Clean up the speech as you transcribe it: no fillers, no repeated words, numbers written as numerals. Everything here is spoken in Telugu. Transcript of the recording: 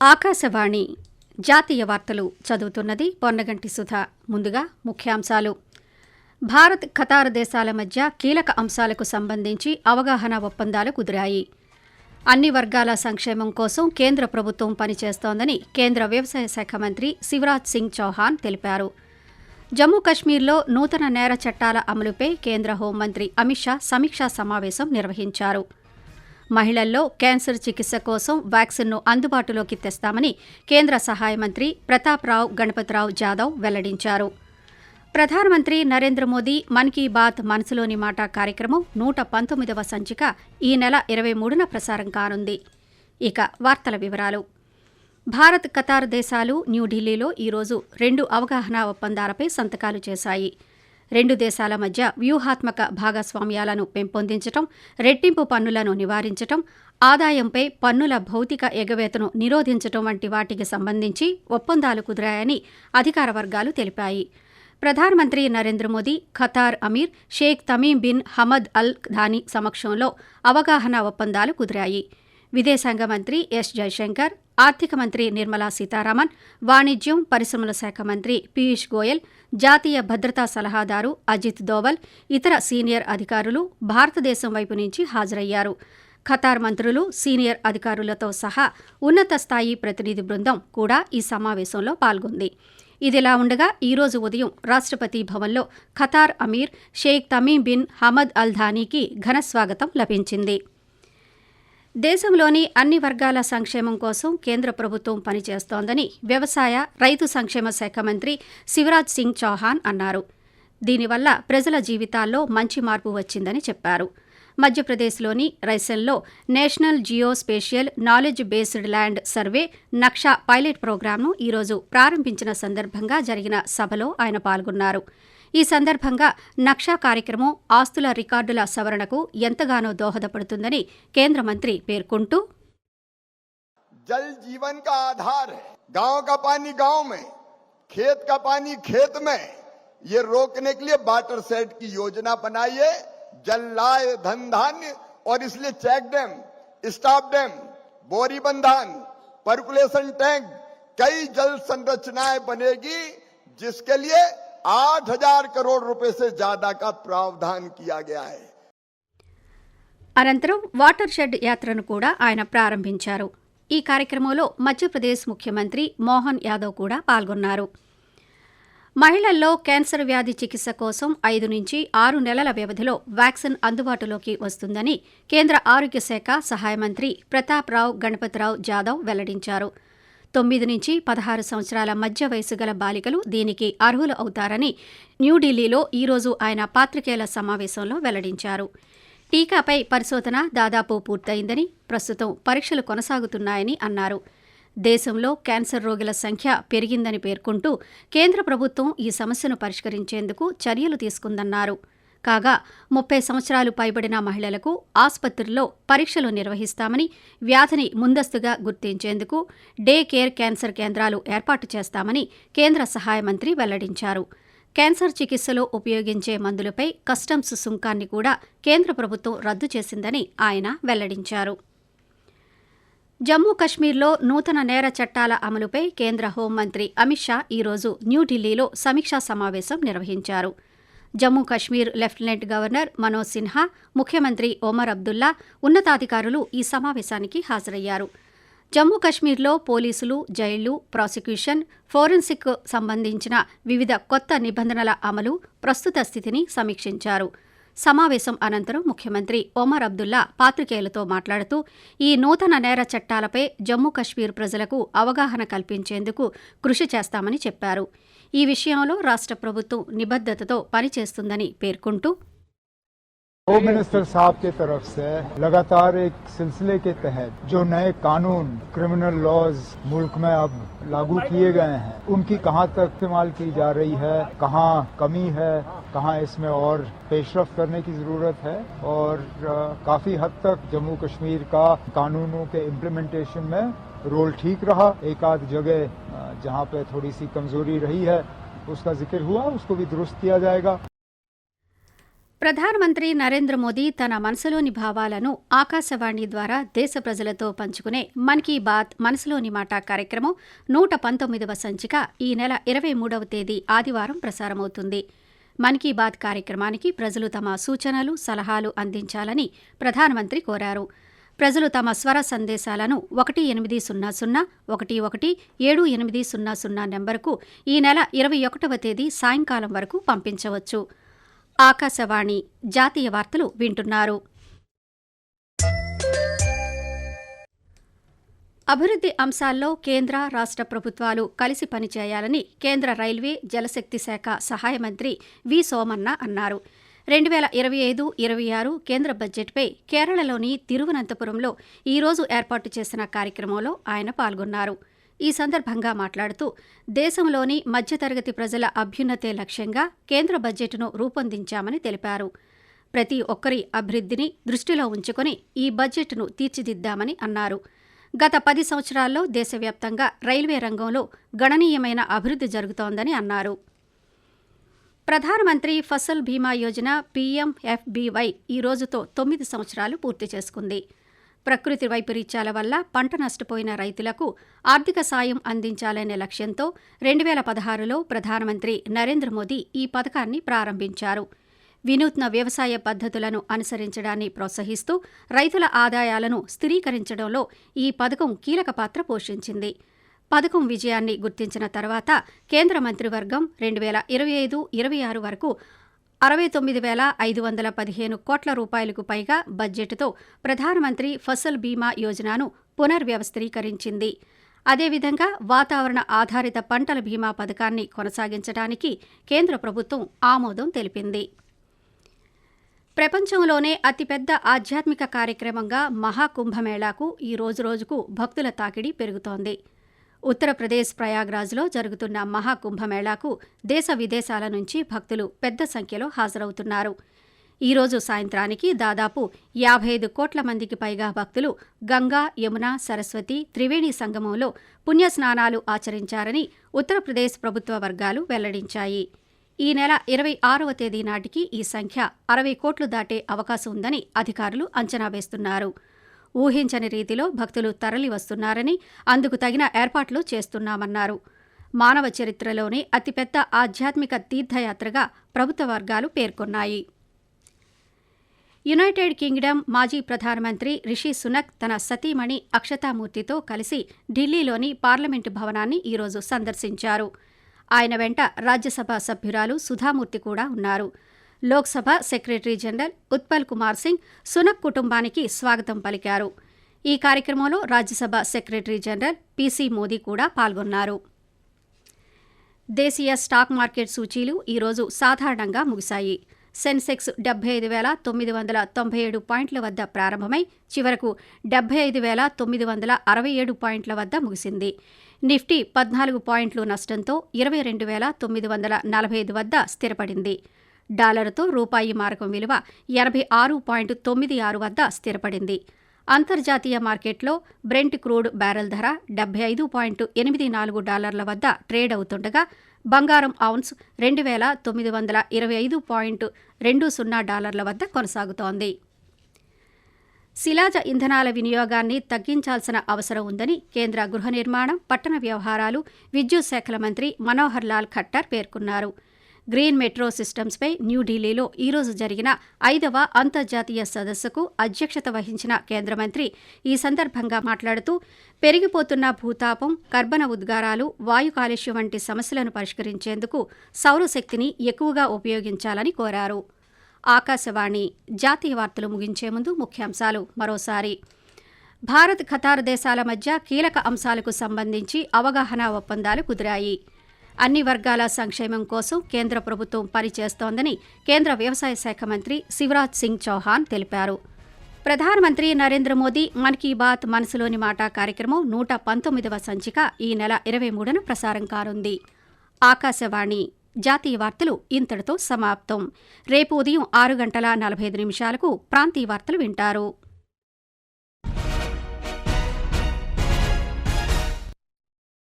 ఆకాశవాణి జాతీయ వార్తలు చదువుతున్నది పొన్నగంటి సుధ. ముందుగా ముఖ్యాంశాలు. భారత్ ఖతార్ దేశాల మధ్య కీలక అంశాలకు సంబంధించి అవగాహన ఒప్పందాలు కుదిరాయి. అన్ని వర్గాల సంక్షేమం కోసం కేంద్ర ప్రభుత్వం పనిచేస్తోందని కేంద్ర వ్యవసాయ శాఖ మంత్రి శివరాజ్ సింగ్ చౌహాన్ తెలిపారు. జమ్మూ కశ్మీర్లో నూతన నేర చట్టాల అమలుపై కేంద్ర హోంమంత్రి అమిత్ షా సమీక్షా సమావేశం నిర్వహించారు. మహిళల్లో క్యాన్సర్ చికిత్స కోసం వ్యాక్సిన్ను అందుబాటులోకి తెస్తామని కేంద్ర సహాయ మంత్రి ప్రతాప్రావ్ గణపతిరావు జాదవ్ వెల్లడించారు. ప్రధానమంత్రి నరేంద్ర మోదీ మన్ కీ బాత్ మనసులోని మాట కార్యక్రమం 119వ సంచిక ఈ నెల 23న ప్రసారం కానుంది. ఇక వార్తల వివరాలు. భారత్ ఖతార్ దేశాలు న్యూఢిల్లీలో ఈరోజు 2 అవగాహన ఒప్పందాలపై సంతకాలు చేశాయి. 2 దేశాల మధ్య వ్యూహాత్మక భాగస్వామ్యాలను పెంపొందించడం, రెట్టింపు పన్నులను నివారించడం, ఆదాయంపై పన్నుల భౌతిక ఎగవేతను నిరోధించడం వంటి వాటికి సంబంధించి ఒప్పందాలు కుదిరాయని అధికార వర్గాలు తెలిపాయి. ప్రధానమంత్రి Narendra Modi, Qatar Aamir Sheikh Tamim bin Hamad Al Thani సమక్షంలో అవగాహన ఒప్పందాలు కుదిరాయి. విదేశాంగ మంత్రి ఎస్ జైశంకర్, ఆర్థిక మంత్రి నిర్మలా సీతారామన్, వాణిజ్యం, పరిశ్రమల శాఖ మంత్రి పీయూష్ గోయల్, జాతీయ భద్రతా సలహాదారు అజిత్ దోవల్, ఇతర సీనియర్ అధికారులు భారతదేశం వైపు నుంచి హాజరయ్యారు. ఖతార్ మంత్రులు, సీనియర్ అధికారులతో సహా ఉన్నత స్థాయి ప్రతినిధి బృందం కూడా ఈ సమావేశంలో పాల్గొంది. ఇదిలా ఉండగా ఈరోజు ఉదయం రాష్ట్రపతి భవన్లో Qatar Aamir Sheikh Tamim bin Hamad Al థానీకి ఘనస్వాగతం లభించింది. దేశంలోని అన్ని వర్గాల సంక్షేమం కోసం కేంద్ర ప్రభుత్వం పనిచేస్తోందని వ్యవసాయ, రైతు సంక్షేమ శాఖ మంత్రి శివరాజ్ సింగ్ చౌహాన్ అన్నారు. దీనివల్ల ప్రజల జీవితాల్లో మంచి మార్పు వచ్చిందని చెప్పారు. మధ్యప్రదేశ్లోని రైసెన్లో national geospatial knowledge based land survey Naksha pilot ప్రోగ్రాంను ఈరోజు ప్రారంభించిన సందర్భంగా జరిగిన సభలో ఆయన పాల్గొన్నారు. ఈ సందర్భంగా నక్షా కార్యక్రమం ఆస్తుల రికార్డుల సవరణకు ఎంతగానో దోహదపడుతుందని కేంద్ర మంత్రి పేర్కొంటూ, जल जीवन का आधार है। गांव का पानी गांव में, खेत का पानी खेत में, ये रोकने के लिए वाटर सेट की योजना बनाइए। जल लाए धन धान्य, और इसलिए चेक डैम, स्टॉप डैम, बोरी बंधान, पर्कुलेशन टैंक, कई जल संरचनाएं बनेगी, जिसके लिए 8,000 करोड़ रुपए से ज्यादा का प्रावधान किया गया है. అనంతరం వాటర్ షెడ్ యాత్రను కూడా ఆయన ప్రారంభించారు. ఈ కార్యక్రమంలో మధ్యప్రదేశ్ ముఖ్యమంత్రి మోహన్ యాదవ్ కూడా పాల్గొన్నారు. మహిళల్లో క్యాన్సర్ వ్యాధి చికిత్స కోసం 5 నుంచి 6 నెలల వ్యవధిలో వ్యాక్సిన్ అందుబాటులోకి వస్తుందని కేంద్ర ఆరోగ్య శాఖ సహాయ మంత్రి ప్రతాప్రావ్ గణపతిరావు జాదవ్ వెల్లడించారు. 9 నుంచి 16 సంవత్సరాల మధ్య వయసు గల బాలికలు దీనికి అర్హులు అవుతారని న్యూఢిల్లీలో ఈరోజు ఆయన పాత్రికేయుల సమావేశంలో వెల్లడించారు. టీకాపై పరిశోధన దాదాపు పూర్తయిందని, ప్రస్తుతం పరీక్షలు కొనసాగుతున్నాయని అన్నారు. దేశంలో క్యాన్సర్ రోగుల సంఖ్య పెరిగిందని పేర్కొంటూ కేంద్ర ప్రభుత్వం ఈ సమస్యను పరిష్కరించేందుకు చర్యలు తీసుకుందన్నారు. కాగా 30 సంవత్సరాలు పైబడిన మహిళలకు ఆసుపత్రుల్లో పరీక్షలు నిర్వహిస్తామని, వ్యాధిని ముందస్తుగా గుర్తించేందుకు డే కేర్ క్యాన్సర్ కేంద్రాలు ఏర్పాటు చేస్తామని కేంద్ర సహాయ మంత్రి వెల్లడించారు. క్యాన్సర్ చికిత్సలో ఉపయోగించే మందులపై కస్టమ్స్ సుంకాన్ని కూడా కేంద్ర ప్రభుత్వం రద్దు చేసిందని ఆయన వెల్లడించారు. జమ్మూ కశ్మీర్లో నూతన నేర చట్టాల అమలుపై కేంద్ర హోంమంత్రి అమిత్ షా ఈరోజు న్యూఢిల్లీలో సమీక్షా సమావేశం నిర్వహించారు. జమ్మూ కశ్మీర్ లెఫ్టినెంట్ గవర్నర్ మనోజ్ సిన్హా, ముఖ్యమంత్రి ఒమర్ అబ్దుల్లా, ఉన్నతాధికారులు ఈ సమావేశానికి హాజరయ్యారు. జమ్మూ కశ్మీర్లో పోలీసులు, జైళ్లు, ప్రాసిక్యూషన్, ఫోరెన్సిక్ సంబంధించిన వివిధ కొత్త నిబంధనల అమలు, ప్రస్తుత స్థితిని సమీక్షించారు. సమావేశం అనంతరం ముఖ్యమంత్రి ఒమర్ అబ్దుల్లా పాత్రికేయులతో మాట్లాడుతూ, ఈ నూతన నేర చట్టాలపై జమ్మూ కశ్మీర్ ప్రజలకు అవగాహన కల్పించేందుకు కృషి చేస్తామని చెప్పారు. ఈ విషయంలో రాష్ట్ర ప్రభుత్వం నిబద్ధతతో పనిచేస్తుందని పేర్కొంటూ, होम मिनिस्टर साहब की तरफ से लगातार एक सिलसिले के तहत जो नए कानून, क्रिमिनल लॉज मुल्क में अब लागू किए गए हैं, उनकी कहां तक इस्तेमाल की जा रही है, कहां कमी है, कहां इसमें और पेशरफ्त करने की जरूरत है, और काफी हद तक जम्मू कश्मीर का कानूनों के इम्प्लीमेंटेशन में रोल ठीक रहा। एक आध जगह जहां पे थोड़ी सी कमजोरी रही है उसका जिक्र हुआ, उसको भी दुरुस्त किया जाएगा. ప్రధానమంత్రి నరేంద్ర మోదీ తన మనసులోని భావాలను ఆకాశవాణి ద్వారా దేశ ప్రజలతో పంచుకునే మన్ కీ బాత్ మనసులోని మాట కార్యక్రమం 119వ సంచిక ఈ నెల 23వ తేదీ ఆదివారం ప్రసారమవుతుంది. మన్ కీ బాత్ కార్యక్రమానికి ప్రజలు తమ సూచనలు, సలహాలు అందించాలని ప్రధానమంత్రి కోరారు. ప్రజలు తమ స్వర సందేశాలను 1800-11-7800 నెంబరుకు ఈ నెల 21వ తేదీ సాయంకాలం వరకు పంపించవచ్చు. ఆకాశవాణి జాతీయ వార్తలు వింటున్నారు. అభివృద్ధి అంశాల్లో కేంద్ర, రాష్ట్ర ప్రభుత్వాలు కలిసి పనిచేయాలని కేంద్ర రైల్వే, జలశక్తి శాఖ సహాయ మంత్రి వి సోమన్న అన్నారు. 2025-26 కేంద్ర బడ్జెట్పై కేరళలోని తిరువనంతపురంలో ఈరోజు ఏర్పాటు చేసిన కార్యక్రమంలో ఆయన పాల్గొన్నారు. ఈ సందర్భంగా మాట్లాడుతూ దేశంలోని మధ్యతరగతి ప్రజల అభ్యున్నతే లక్ష్యంగా కేంద్ర బడ్జెట్ను రూపొందించామని తెలిపారు. ప్రతి ఒక్కరి అభివృద్ధిని దృష్టిలో ఉంచుకొని ఈ బడ్జెట్ను తీర్చిదిద్దామని అన్నారు. గత 10 సంవత్సరాల్లో దేశవ్యాప్తంగా రైల్వే రంగంలో గణనీయమైన అభివృద్ధి జరుగుతోందని అన్నారు. ప్రధానమంత్రి ఫసల్ బీమా యోజన PMFBY ఈ రోజుతో 9 సంవత్సరాలు పూర్తి చేసుకుంది. ప్రకృతి వైపరీత్యాల వల్ల పంట నష్టపోయిన రైతులకు ఆర్థిక సాయం అందించాలనే లక్ష్యంతో 2016లో ప్రధానమంత్రి నరేంద్ర మోదీ ఈ పథకాన్ని ప్రారంభించారు. వినూత్న వ్యవసాయ పద్ధతులను అనుసరించడాన్ని ప్రోత్సహిస్తూ రైతుల ఆదాయాలను స్థిరీకరించడంలో ఈ పథకం కీలక పాత్ర పోషించింది. పథకం విజయాన్ని గుర్తించిన తర్వాత కేంద్ర మంత్రివర్గం 2025-26 వరకు 69,515 కోట్ల రూపాయలకు పైగా బడ్జెట్తో ప్రధానమంత్రి ఫసల్ బీమా యోజనను పునర్వ్యవస్థీకరించింది. అదేవిధంగా వాతావరణ ఆధారిత పంటల బీమా పథకాన్ని కొనసాగించడానికి కేంద్ర ప్రభుత్వం ఆమోదం తెలిపింది. ప్రపంచంలోనే అతిపెద్ద ఆధ్యాత్మిక కార్యక్రమంగా మహాకుంభమేళాకు ఈ రోజురోజుకు భక్తుల తాకిడి పెరుగుతోంది. ఉత్తరప్రదేశ్ ప్రయాగ్రాజ్లో జరుగుతున్న మహాకుంభమేళాకు దేశ విదేశాల నుంచి భక్తులు పెద్ద సంఖ్యలో హాజరవుతున్నారు. ఈరోజు సాయంత్రానికి దాదాపు 55 కోట్ల మందికి పైగా భక్తులు గంగా, యమున, సరస్వతి, త్రివేణి సంగమంలో పుణ్యస్నానాలు ఆచరించారని ఉత్తరప్రదేశ్ ప్రభుత్వ వర్గాలు వెల్లడించాయి. ఈ నెల 26వ తేదీ నాటికి ఈ సంఖ్య 60 కోట్లు దాటే అవకాశం ఉందని అధికారులు అంచనా వేస్తున్నారు. ఊహించని రీతిలో భక్తులు తరలి వస్తున్నారని, అందుకు తగిన ఏర్పాట్లు చేస్తున్నామన్నారు. మానవ చరిత్రలోనే అతిపెద్ద ఆధ్యాత్మిక తీర్థయాత్రగా ప్రభుత్వ వర్గాలు పేర్కొన్నాయి. యునైటెడ్ కింగ్డమ్ మాజీ ప్రధానమంత్రి రిషి సునక్ తన సతీమణి అక్షతామూర్తితో కలిసి ఢిల్లీలోని పార్లమెంటు భవనాన్ని ఈరోజు సందర్శించారు. ఆయన వెంట రాజ్యసభ సభ్యురాలు సుధామూర్తి కూడా ఉన్నారు. లోక్సభ సెక్రటరీ జనరల్ ఉత్పల్ కుమార్ సింగ్ సునక్ కుటుంబానికి స్వాగతం పలికారు. ఈ కార్యక్రమంలో Rajya Sabha secretary general PC Modi కూడా పాల్గొన్నారు. దేశీయ స్టాక్ మార్కెట్ సూచీలు ఈరోజు సాధారణంగా ముగిశాయి. సెన్సెక్స్ 75,997 పాయింట్ల వద్ద ప్రారంభమై చివరకు 75,967 పాయింట్ల వద్ద ముగిసింది. నిఫ్టీ 14 పాయింట్లు నష్టంతో 22,945 వద్ద స్థిరపడింది. డాలరుతో రూపాయి మారకం విలువ 86.96 వద్ద స్థిరపడింది. అంతర్జాతీయ మార్కెట్లో బ్రెంట్ క్రూడ్ బ్యారెల్ ధర $75.84 వద్ద ట్రేడ్ అవుతుండగా బంగారం ఔన్స్ 2,925.20 వద్ద కొనసాగుతోంది. శిలాజ ఇంధనాల వినియోగాన్ని తగ్గించాల్సిన అవసరం ఉందని కేంద్ర గృహ నిర్మాణం, పట్టణ వ్యవహారాలు, విద్యుత్ శాఖల మంత్రి మనోహర్ లాల్ ఖట్టర్ పేర్కొన్నారు. గ్రీన్ మెట్రో సిస్టమ్స్పై న్యూఢిల్లీలో ఈరోజు జరిగిన 5వ అంతర్జాతీయ సదస్సుకు అధ్యక్షత వహించిన కేంద్ర మంత్రి ఈ సందర్భంగా మాట్లాడుతూ పెరిగిపోతున్న భూతాపం, కర్బన ఉద్గారాలు, వాయు కాలుష్యం వంటి సమస్యలను పరిష్కరించేందుకు సౌరశక్తిని ఎక్కువగా ఉపయోగించాలని కోరారు. ఆకాశవాణి జాతీయ వార్తలు ముగించే ముందు ముఖ్యాంశాలు మరోసారి. భారత్, ఖతార్ దేశాల మధ్య కీలక అంశాలకు సంబంధించి అవగాహన ఒప్పందాలు కుదిరాయి. అన్ని వర్గాల సంక్షేమం కోసం కేంద్ర ప్రభుత్వం పనిచేస్తోందని కేంద్ర వ్యవసాయ శాఖ మంత్రి శివరాజ్ సింగ్ చౌహాన్ తెలిపారు. ప్రధానమంత్రి నరేంద్ర మోదీ మన్ కీ బాత్ మనసులోని మాట కార్యక్రమం 119వ సంచిక ఈ నెల 23న ప్రసారం కానుంది. ఆకాశవాణి జాతీయ వార్తలు ఇంతటితో సమాప్తం. రేపు ఉదయం 6:45 ప్రాంతీయ వార్తలు వింటారు.